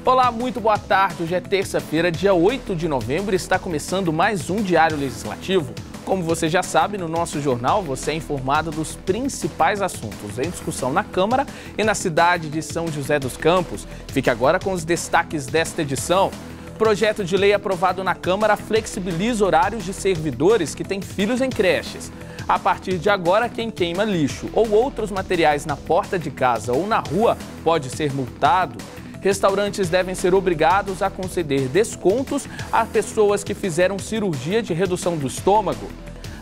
Olá, muito boa tarde. Hoje é terça-feira, dia 8 de novembro e está começando mais um Diário Legislativo. Como você já sabe, no nosso jornal você é informado dos principais assuntos em discussão na Câmara e na cidade de São José dos Campos. Fique agora com os destaques desta edição. Projeto de lei aprovado na Câmara flexibiliza horários de servidores que têm filhos em creches. A partir de agora, quem queima lixo ou outros materiais na porta de casa ou na rua pode ser multado. Restaurantes devem ser obrigados a conceder descontos a pessoas que fizeram cirurgia de redução do estômago.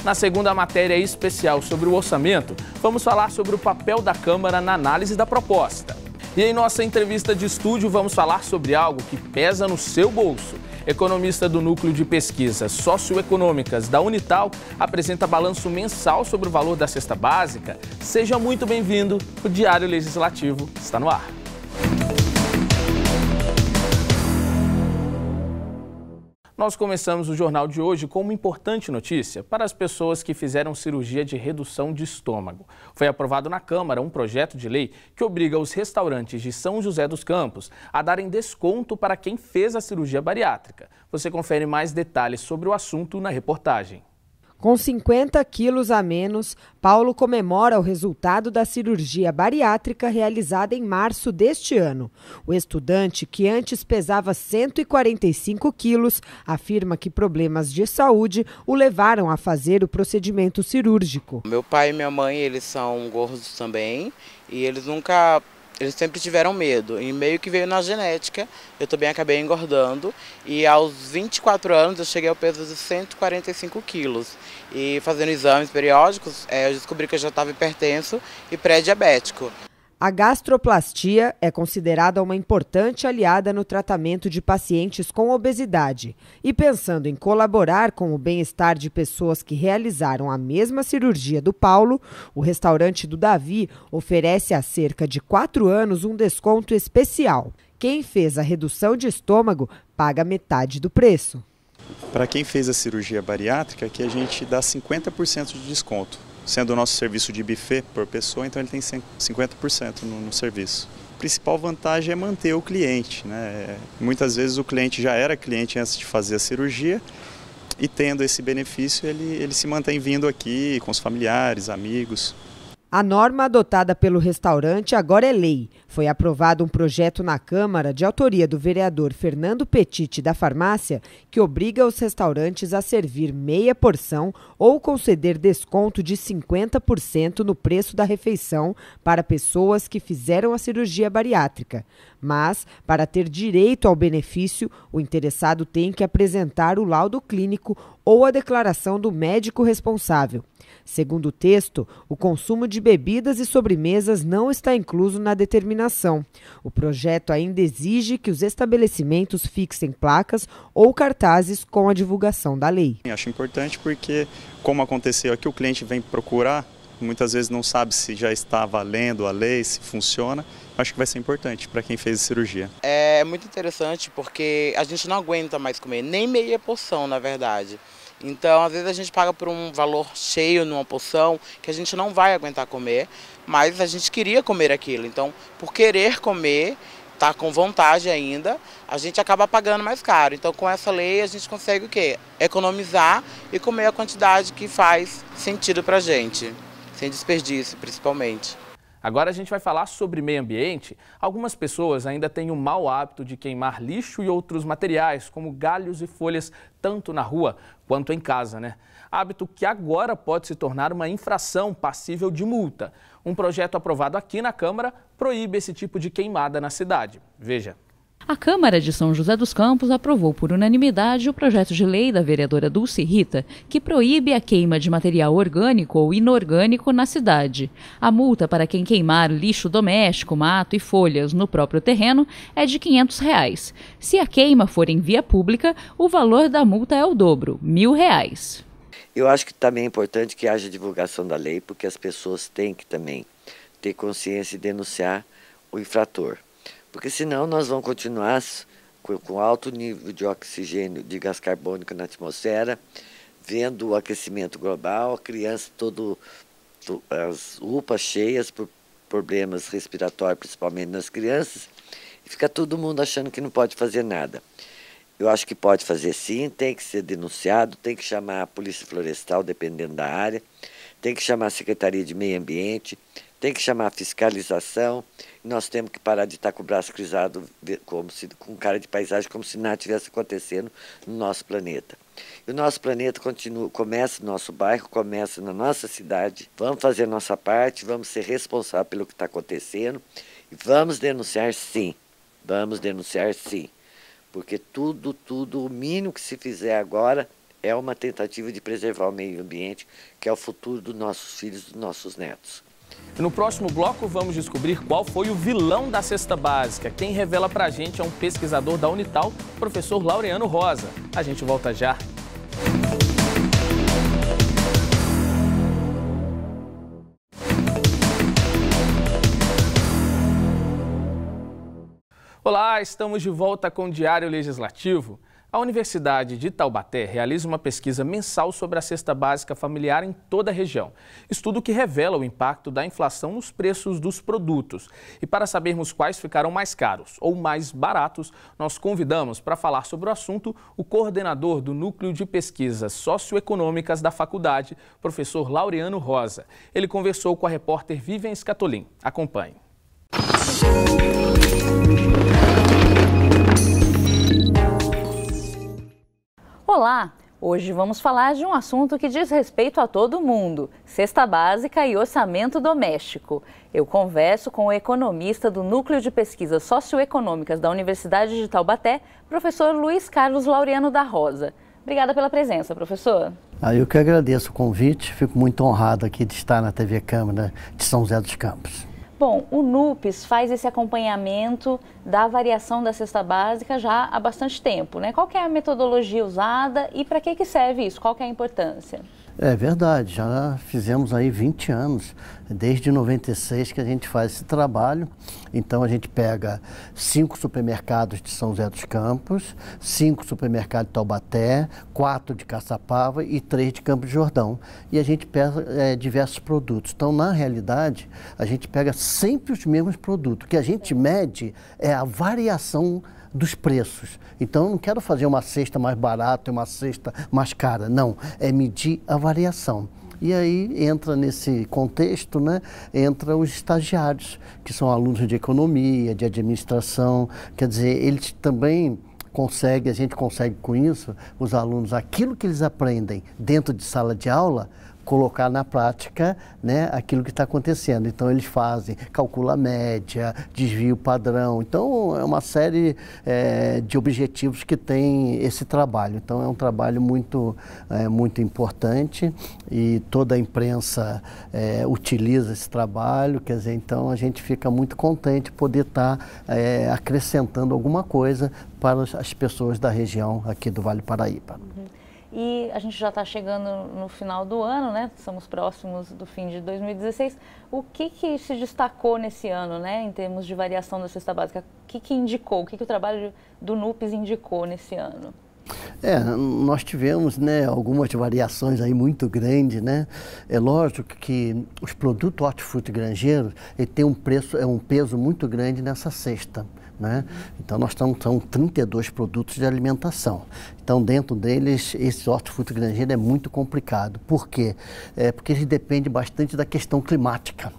Na segunda matéria especial sobre o orçamento, vamos falar sobre o papel da Câmara na análise da proposta. E em nossa entrevista de estúdio, vamos falar sobre algo que pesa no seu bolso. Economista do Núcleo de Pesquisas Socioeconômicas da Unital apresenta balanço mensal sobre o valor da cesta básica. Seja muito bem-vindo, o Diário Legislativo está no ar. Nós começamos o jornal de hoje com uma importante notícia para as pessoas que fizeram cirurgia de redução de estômago. Foi aprovado na Câmara um projeto de lei que obriga os restaurantes de São José dos Campos a darem desconto para quem fez a cirurgia bariátrica. Você confere mais detalhes sobre o assunto na reportagem. Com 50 quilos a menos, Paulo comemora o resultado da cirurgia bariátrica realizada em março deste ano. O estudante, que antes pesava 145 quilos, afirma que problemas de saúde o levaram a fazer o procedimento cirúrgico. Meu pai e minha mãe, eles são gordos também e eles sempre tiveram medo, e meio que veio na genética. Eu também acabei engordando e aos 24 anos eu cheguei ao peso de 145 quilos. E fazendo exames periódicos, eu descobri que eu já estava hipertenso e pré-diabético. A gastroplastia é considerada uma importante aliada no tratamento de pacientes com obesidade. E pensando em colaborar com o bem-estar de pessoas que realizaram a mesma cirurgia do Paulo, o restaurante do Davi oferece há cerca de 4 anos um desconto especial. Quem fez a redução de estômago paga metade do preço. Para quem fez a cirurgia bariátrica, aqui a gente dá 50% de desconto. Sendo o nosso serviço de buffet por pessoa, então ele tem 50% no serviço. A principal vantagem é manter o cliente, né? Muitas vezes o cliente já era cliente antes de fazer a cirurgia e tendo esse benefício ele se mantém vindo aqui com os familiares, amigos. A norma adotada pelo restaurante agora é lei. Foi aprovado um projeto na Câmara de autoria do vereador Fernando Petit da Farmácia que obriga os restaurantes a servir meia porção ou conceder desconto de 50% no preço da refeição para pessoas que fizeram a cirurgia bariátrica. Mas, para ter direito ao benefício, o interessado tem que apresentar o laudo clínico ou a declaração do médico responsável. Segundo o texto, o consumo de bebidas e sobremesas não está incluso na determinação. O projeto ainda exige que os estabelecimentos fixem placas ou cartazes com a divulgação da lei. Acho importante porque, como aconteceu aqui, o cliente vem procurar, muitas vezes não sabe se já está valendo a lei, se funciona. Acho que vai ser importante para quem fez a cirurgia. É muito interessante porque a gente não aguenta mais comer, nem meia porção, na verdade. Então, às vezes a gente paga por um valor cheio numa porção que a gente não vai aguentar comer, mas a gente queria comer aquilo. Então, por querer comer, tá com vontade ainda, a gente acaba pagando mais caro. Então, com essa lei, a gente consegue o quê? Economizar e comer a quantidade que faz sentido pra gente, sem desperdício, principalmente. Agora a gente vai falar sobre meio ambiente. Algumas pessoas ainda têm o mau hábito de queimar lixo e outros materiais, como galhos e folhas, tanto na rua quanto em casa, né? Hábito que agora pode se tornar uma infração passível de multa. Um projeto aprovado aqui na Câmara proíbe esse tipo de queimada na cidade. Veja. A Câmara de São José dos Campos aprovou por unanimidade o projeto de lei da vereadora Dulce Rita, que proíbe a queima de material orgânico ou inorgânico na cidade. A multa para quem queimar lixo doméstico, mato e folhas no próprio terreno é de R$ 500. Se a queima for em via pública, o valor da multa é o dobro, R$ 1.000. Eu acho que também é importante que haja divulgação da lei, porque as pessoas têm que também ter consciência e denunciar o infrator. Porque senão nós vamos continuar com alto nível de oxigênio, de gás carbônico na atmosfera, vendo o aquecimento global, a criança as UPAs cheias por problemas respiratórios, principalmente nas crianças, e fica todo mundo achando que não pode fazer nada. Eu acho que pode fazer sim, tem que ser denunciado, tem que chamar a Polícia Florestal, dependendo da área, tem que chamar a Secretaria de Meio Ambiente, tem que chamar a fiscalização, e nós temos que parar de estar com o braço cruzado, com cara de paisagem, como se nada estivesse acontecendo no nosso planeta. E o nosso planeta começa no nosso bairro, começa na nossa cidade. Vamos fazer a nossa parte, vamos ser responsáveis pelo que está acontecendo e vamos denunciar sim, porque tudo, o mínimo que se fizer agora é uma tentativa de preservar o meio ambiente, que é o futuro dos nossos filhos, dos nossos netos. E no próximo bloco vamos descobrir qual foi o vilão da cesta básica. Quem revela pra gente é um pesquisador da Unital, professor Laureano Rosa. A gente volta já. Olá, estamos de volta com o Diário Legislativo. A Universidade de Taubaté realiza uma pesquisa mensal sobre a cesta básica familiar em toda a região. Estudo que revela o impacto da inflação nos preços dos produtos. E para sabermos quais ficaram mais caros ou mais baratos, nós convidamos para falar sobre o assunto o coordenador do Núcleo de Pesquisas Socioeconômicas da faculdade, professor Laureano Rosa. Ele conversou com a repórter Vivian Scatolin. Acompanhe. Olá! Hoje vamos falar de um assunto que diz respeito a todo mundo, cesta básica e orçamento doméstico. Eu converso com o economista do Núcleo de Pesquisas Socioeconômicas da Universidade de Taubaté, professor Luiz Carlos Laureano da Rosa. Obrigada pela presença, professor. Eu que agradeço o convite, fico muito honrado aqui de estar na TV Câmara de São José dos Campos. Bom, o NUPES faz esse acompanhamento da variação da cesta básica já há bastante tempo, né? Qual que é a metodologia usada e para que serve isso? Qual que é a importância? É verdade, já fizemos aí 20 anos, desde 96 que a gente faz esse trabalho. Então a gente pega 5 supermercados de São José dos Campos, 5 supermercados de Taubaté, 4 de Caçapava e 3 de Campos do Jordão. E a gente pega diversos produtos. Então, na realidade, a gente pega sempre os mesmos produtos. O que a gente mede é a variação dos preços. Então, eu não quero fazer uma cesta mais barata e uma cesta mais cara, não. É medir a variação. E aí entra nesse contexto, né, entra os estagiários, que são alunos de economia, de administração, quer dizer, eles também conseguem, a gente consegue com isso, os alunos, aquilo que eles aprendem dentro de sala de aula, colocar na prática, né, aquilo que está acontecendo. Então eles fazem, calcula a média, desvio padrão. Então é uma série de objetivos que tem esse trabalho. Então é um trabalho muito importante e toda a imprensa utiliza esse trabalho. Quer dizer, então a gente fica muito contente de poder estar acrescentando alguma coisa para as pessoas da região aqui do Vale do Paraíba. Uhum. E a gente já está chegando no final do ano, né? Estamos próximos do fim de 2016. O que se destacou nesse ano, né? Em termos de variação da cesta básica? O que indicou? O que o trabalho do NUPES indicou nesse ano? Nós tivemos, né, algumas variações aí muito grandes, né? É lógico que os produtos hortifruti granjeiros têm um peso muito grande nessa cesta, né? Então nós são 32 produtos de alimentação. Então dentro deles esse hortifruti granjeiro é muito complicado. Por quê? Porque ele depende bastante da questão climática.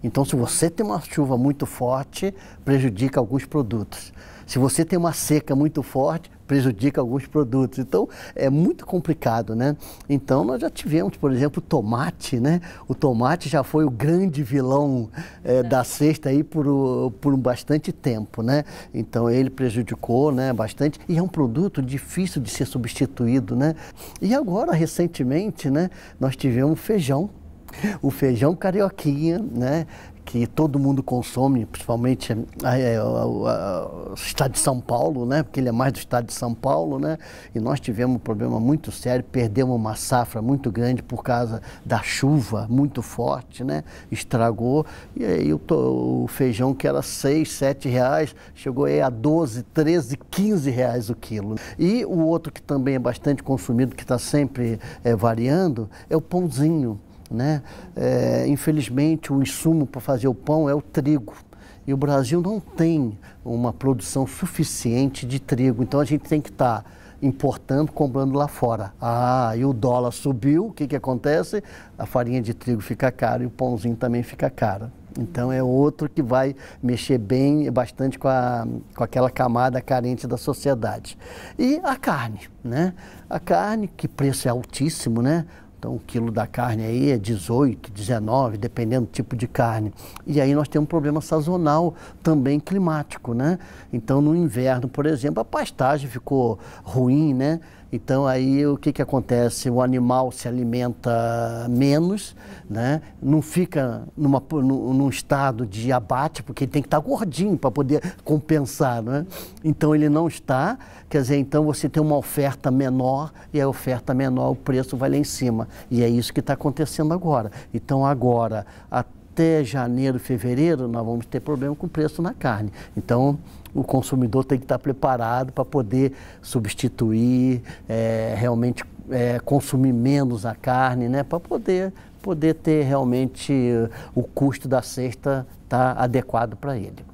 Então se você tem uma chuva muito forte, prejudica alguns produtos. Se você tem uma seca muito forte, prejudica alguns produtos. Então, é muito complicado, né? Então, nós já tivemos, por exemplo, o tomate, né? O tomate já foi o grande vilão da cesta aí por bastante tempo, né? Então, ele prejudicou, né, bastante. E é um produto difícil de ser substituído, né? E agora, recentemente, né, nós tivemos feijão. O feijão carioquinha, né, que todo mundo consome, principalmente o estado de São Paulo, né, porque ele é mais do estado de São Paulo, né, e nós tivemos um problema muito sério, perdemos uma safra muito grande por causa da chuva muito forte, né, estragou, e aí o feijão que era 6, 7 reais, chegou aí a 12, 13, 15 reais o quilo. E o outro que também é bastante consumido, que está sempre variando, é o pãozinho. Né? Infelizmente o insumo para fazer o pão é o trigo. E o Brasil não tem uma produção suficiente de trigo, então a gente tem que estar importando, comprando lá fora. E o dólar subiu, o que acontece? A farinha de trigo fica cara e o pãozinho também fica caro. Então é outro que vai mexer bastante com aquela camada carente da sociedade. E a carne, né? A carne, que preço é altíssimo, né? Então, o quilo da carne aí é 18, 19, dependendo do tipo de carne. E aí nós temos um problema sazonal também climático, né? Então, no inverno, por exemplo, a pastagem ficou ruim, né? Então, aí o que acontece? O animal se alimenta menos, né? Não fica num estado de abate, porque ele tem que estar gordinho para poder compensar, né? Então, ele não está, quer dizer, então você tem uma oferta menor, e a oferta menor, o preço vai lá em cima. E é isso que está acontecendo agora. Então, agora, até janeiro, fevereiro, nós vamos ter problema com o preço na carne. Então, o consumidor tem que estar preparado para poder substituir, realmente consumir menos a carne, né? Para poder ter realmente o custo da cesta tá adequado para ele.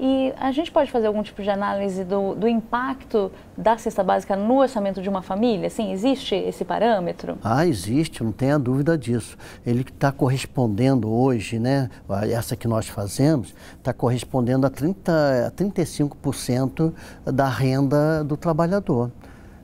E a gente pode fazer algum tipo de análise do impacto da cesta básica no orçamento de uma família? Sim, existe esse parâmetro? Existe, não tenha dúvida disso. Ele está correspondendo hoje, né? Essa que nós fazemos, está correspondendo a 35% da renda do trabalhador.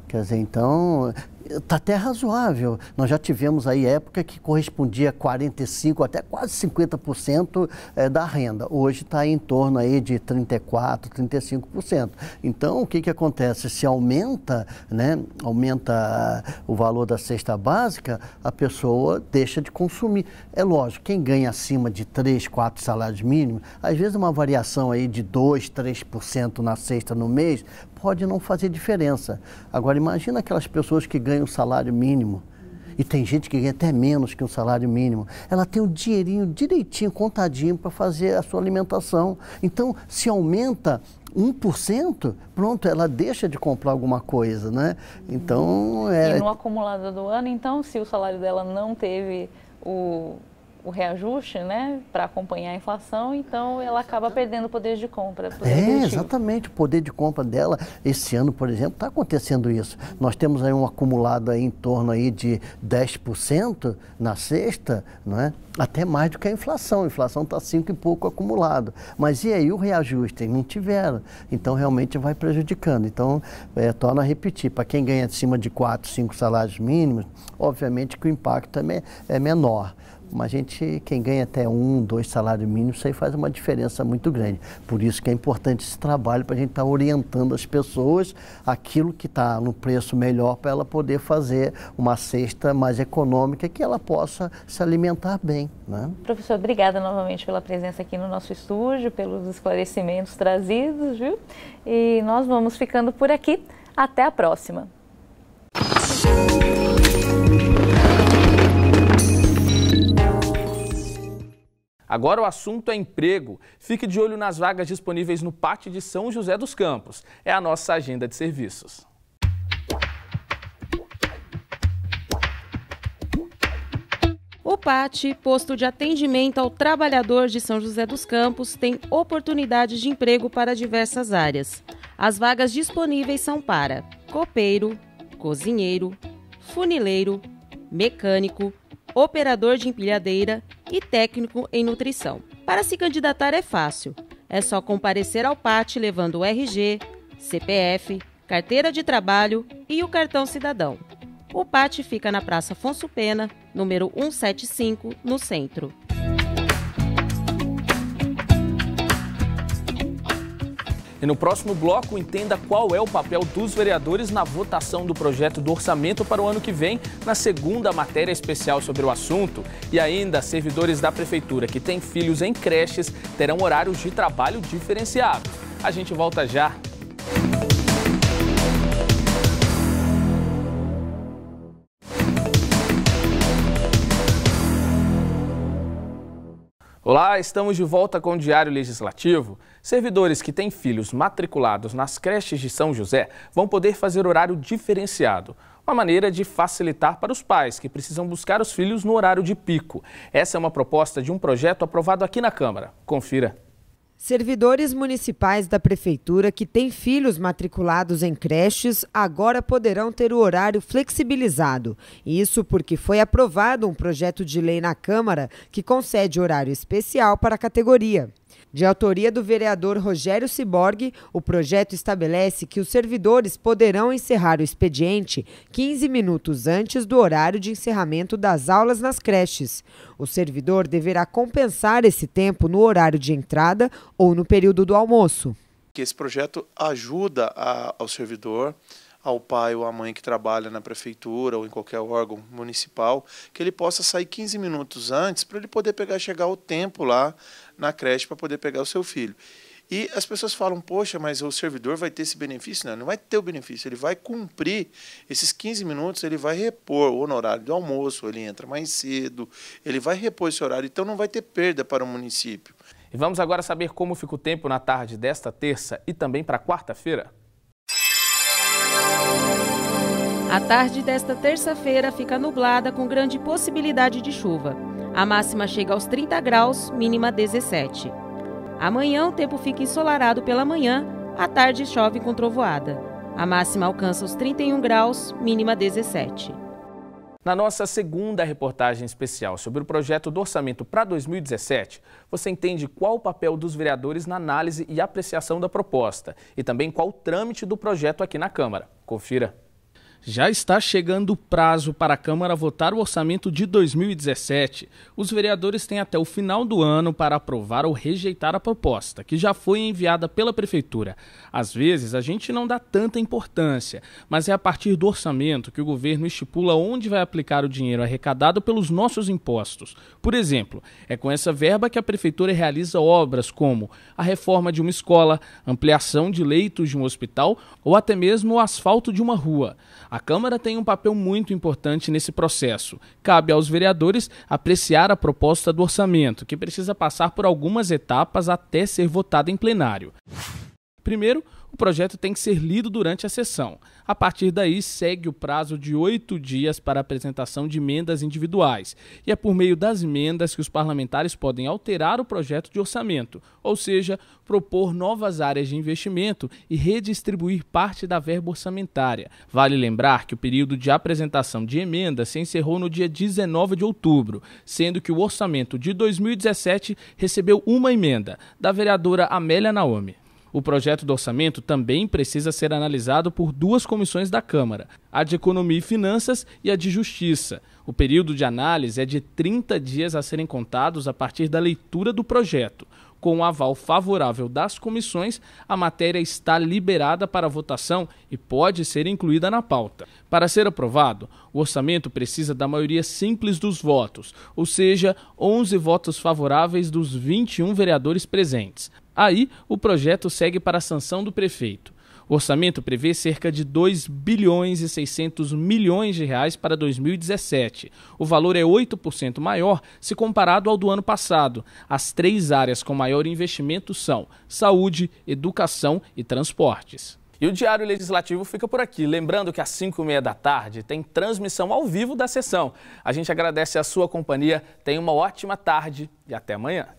Quer dizer, então, está até razoável. Nós já tivemos aí época que correspondia a 45%, até quase 50% da renda. Hoje está em torno aí de 34%, 35%. Então, o que acontece? Se aumenta, né, aumenta o valor da cesta básica, a pessoa deixa de consumir. É lógico, quem ganha acima de 3, 4 salários mínimos, às vezes uma variação aí de 2, 3% na cesta no mês, pode não fazer diferença. Agora, imagina aquelas pessoas que ganham o salário mínimo, e tem gente que ganha até menos que o salário mínimo. Ela tem o dinheirinho direitinho, contadinho para fazer a sua alimentação. Então, se aumenta 1%, pronto, ela deixa de comprar alguma coisa, né? Então, E no acumulado do ano, então, se o salário dela não teve o reajuste, né, para acompanhar a inflação, então ela acaba perdendo o poder de compra. Exatamente, o poder de compra dela, esse ano, por exemplo, está acontecendo isso. Nós temos aí um acumulado aí em torno aí de 10% na cesta, não é? Até mais do que a inflação está 5 e pouco acumulado. Mas e aí o reajuste? Não tiveram, então realmente vai prejudicando. Então, torna a repetir, para quem ganha acima de 4, 5 salários mínimos, obviamente que o impacto é menor. Mas quem ganha até 1, 2 salários mínimos, isso aí faz uma diferença muito grande. Por isso que é importante esse trabalho para a gente estar orientando as pessoas aquilo que está no preço melhor para ela poder fazer uma cesta mais econômica que ela possa se alimentar bem, né? Professor, obrigada novamente pela presença aqui no nosso estúdio, pelos esclarecimentos trazidos, viu? E nós vamos ficando por aqui. Até a próxima. Agora o assunto é emprego. Fique de olho nas vagas disponíveis no Pátio de São José dos Campos. É a nossa agenda de serviços. O PAT, Posto de Atendimento ao Trabalhador de São José dos Campos, tem oportunidades de emprego para diversas áreas. As vagas disponíveis são para copeiro, cozinheiro, funileiro, mecânico, operador de empilhadeira e técnico em nutrição. Para se candidatar é fácil. É só comparecer ao PAT levando o RG, CPF, carteira de trabalho e o cartão cidadão. O PAT fica na Praça Afonso Pena, número 175, no centro. E no próximo bloco, entenda qual é o papel dos vereadores na votação do projeto do orçamento para o ano que vem, na segunda matéria especial sobre o assunto. E ainda, servidores da prefeitura que têm filhos em creches terão horários de trabalho diferenciados. A gente volta já. Olá, estamos de volta com o Diário Legislativo. Servidores que têm filhos matriculados nas creches de São José vão poder fazer horário diferenciado. Uma maneira de facilitar para os pais que precisam buscar os filhos no horário de pico. Essa é uma proposta de um projeto aprovado aqui na Câmara. Confira. Servidores municipais da Prefeitura que têm filhos matriculados em creches agora poderão ter o horário flexibilizado. Isso porque foi aprovado um projeto de lei na Câmara que concede horário especial para a categoria. De autoria do vereador Rogério Ciborgue, o projeto estabelece que os servidores poderão encerrar o expediente 15 minutos antes do horário de encerramento das aulas nas creches. O servidor deverá compensar esse tempo no horário de entrada ou no período do almoço. Esse projeto ajuda ao servidor, ao pai ou à mãe que trabalha na prefeitura ou em qualquer órgão municipal, que ele possa sair 15 minutos antes para ele poder chegar ao tempo lá na creche para poder pegar o seu filho. E as pessoas falam, poxa, mas o servidor vai ter esse benefício? Não, não vai ter o benefício, ele vai cumprir esses 15 minutos, ele vai repor ou no horário do almoço, ele entra mais cedo, ele vai repor esse horário, então não vai ter perda para o município. E vamos agora saber como fica o tempo na tarde desta terça e também para quarta-feira. A tarde desta terça-feira fica nublada com grande possibilidade de chuva. A máxima chega aos 30 graus, mínima 17. Amanhã o tempo fica ensolarado pela manhã, à tarde chove com trovoada. A máxima alcança os 31 graus, mínima 17. Na nossa segunda reportagem especial sobre o projeto do orçamento para 2017, você entende qual o papel dos vereadores na análise e apreciação da proposta e também qual o trâmite do projeto aqui na Câmara. Confira. Já está chegando o prazo para a Câmara votar o orçamento de 2017. Os vereadores têm até o final do ano para aprovar ou rejeitar a proposta, que já foi enviada pela Prefeitura. Às vezes, a gente não dá tanta importância, mas é a partir do orçamento que o governo estipula onde vai aplicar o dinheiro arrecadado pelos nossos impostos. Por exemplo, é com essa verba que a Prefeitura realiza obras como a reforma de uma escola, ampliação de leitos de um hospital ou até mesmo o asfalto de uma rua. A Câmara tem um papel muito importante nesse processo. Cabe aos vereadores apreciar a proposta do orçamento, que precisa passar por algumas etapas até ser votada em plenário. Primeiro, o projeto tem que ser lido durante a sessão. A partir daí, segue o prazo de 8 dias para a apresentação de emendas individuais. E é por meio das emendas que os parlamentares podem alterar o projeto de orçamento, ou seja, propor novas áreas de investimento e redistribuir parte da verba orçamentária. Vale lembrar que o período de apresentação de emendas se encerrou no dia 19 de outubro, sendo que o orçamento de 2017 recebeu uma emenda, da vereadora Amélia Naomi. O projeto do orçamento também precisa ser analisado por duas comissões da Câmara, a de Economia e Finanças e a de Justiça. O período de análise é de 30 dias a serem contados a partir da leitura do projeto. Com o aval favorável das comissões, a matéria está liberada para votação e pode ser incluída na pauta. Para ser aprovado, o orçamento precisa da maioria simples dos votos, ou seja, 11 votos favoráveis dos 21 vereadores presentes. Aí, o projeto segue para a sanção do prefeito. O orçamento prevê cerca de 2 bilhões e 600 milhões de reais para 2017. O valor é 8% maior se comparado ao do ano passado. As 3 áreas com maior investimento são saúde, educação e transportes. E o Diário Legislativo fica por aqui. Lembrando que às 5h30 da tarde tem transmissão ao vivo da sessão. A gente agradece a sua companhia, tenha uma ótima tarde e até amanhã.